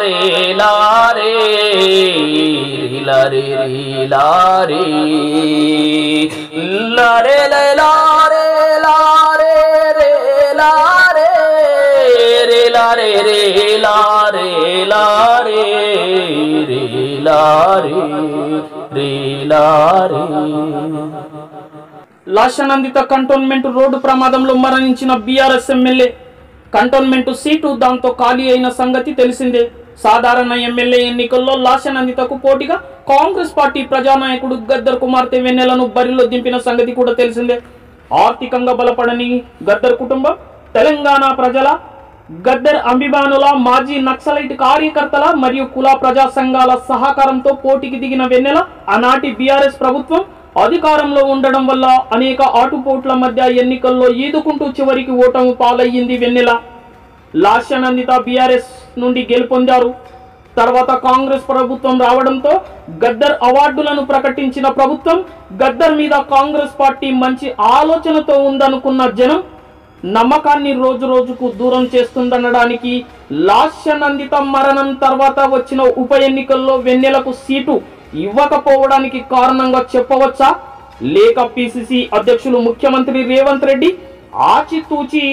రే లారే లారే లారే లారే లారే లారే రే లారే రే లారే రే లారే లారే రే లారే రే లారే. లాషనందిత cantonment road ప్రమాదంలో మరణించిన BRS MLA cantonment seat దాంతో ఖాళీ అయిన సంగతి తెలిసిందే. సాధారణ ఎమ్మెల్యే ఎన్నికల్లో లాషనందితకు పోటీగా కాంగ్రెస్ పార్టీ ప్రజానాయకుడు గద్దర్ కుమార్తె వెన్నెలను బరిలో దింపిన సంగతి కూడా తెలిసిందే. ఆర్థికంగా బలపడని గద్దర్ కుటుంబం, తెలంగాణ ప్రజల, గద్దర్ అభిమానుల, మాజీ నక్సలైట్ కార్యకర్తల మరియు కుల ప్రజా సంఘాల సహకారంతో పోటీకి దిగిన వెన్నెల ఆనాటి బీఆర్ఎస్ ప్రభుత్వం అధికారంలో ఉండడం వల్ల అనేక ఆటుపోట్ల మధ్య ఎన్నికల్లో ఈదుకుంటూ చివరికి ఓటమి పాలయ్యింది వెన్నెల. లాషనందిత బీఆర్ఎస్ నుండి గెలుపొందారు. తర్వాత కాంగ్రెస్ ప్రభుత్వం రావడంతో గద్దర్ అవార్డులను ప్రకటించిన ప్రభుత్వం గద్దర్ మీద కాంగ్రెస్ పార్టీ మంచి ఆలోచనతో ఉందనుకున్న జనం నమ్మకాన్ని రోజు రోజుకు దూరం చేస్తుందనడానికి లాషనందిత మరణం తర్వాత వచ్చిన ఉప ఎన్నికల్లో వెన్నెలకు సీటు ఇవ్వకపోవడానికి కారణంగా చెప్పవచ్చా, లేక పిసిసి అధ్యక్షులు ముఖ్యమంత్రి రేవంత్ రెడ్డి ఆచితూచి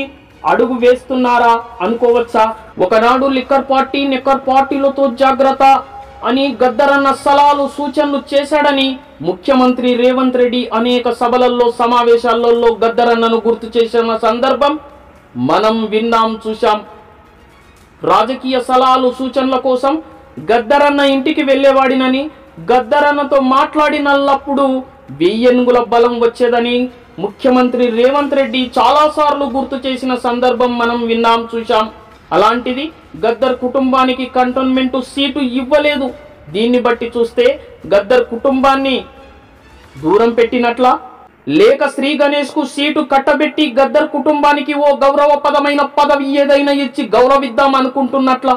అడుగు వేస్తున్నారా అనుకోవచ్చా? ఒకనాడు లిక్కర్ పార్టీ నెక్కర్ పార్టీలతో జాగ్రత్త అని గద్దరన్న సలహాలు సూచనలు చేశాడని ముఖ్యమంత్రి రేవంత్ రెడ్డి అనేక సభలలో సమావేశాలలో గద్దరన్నను గుర్తు చేసిన సందర్భం మనం విన్నాం, చూశాం. రాజకీయ సలహాలు సూచనల కోసం గద్దరన్న ఇంటికి వెళ్ళేవాడినని, గద్దరన్నతో మాట్లాడినప్పుడు 1000 ఏనుగుల బలం వచ్చేదని ముఖ్యమంత్రి రేవంత్ రెడ్డి చాలాసార్లు గుర్తు చేసిన సందర్భం మనం విన్నాం, చూశాం. అలాంటిది గద్దర్ కుటుంబానికి కంటోన్మెంట్ సీటు ఇవ్వలేదు. దీన్ని బట్టి చూస్తే గద్దర్ కుటుంబాన్ని దూరం పెట్టినట్లా, లేక శ్రీ గణేష్ కు సీటు కట్టబెట్టి గద్దర్ కుటుంబానికి ఓ గౌరవపదమైన పదవి ఏదైనా ఇచ్చి గౌరవిద్దాం అనుకుంటున్నట్లా?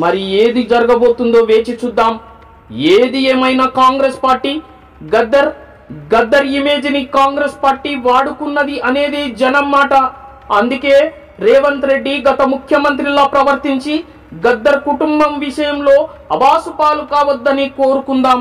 మరి ఏది జరగబోతుందో వేచి చూద్దాం. ఏది ఏమైనా కాంగ్రెస్ పార్టీ గద్దర్ ఇమేజ్ ని కాంగ్రెస్ పార్టీ వాడుకున్నది అనేది జనం మాట. అందుకే రేవంత్ రెడ్డి గత ముఖ్యమంత్రిలా ప్రవర్తించి గద్దర్ కుటుంబం విషయంలో అబాసుపాలు కావద్దని కోరుకుందాం.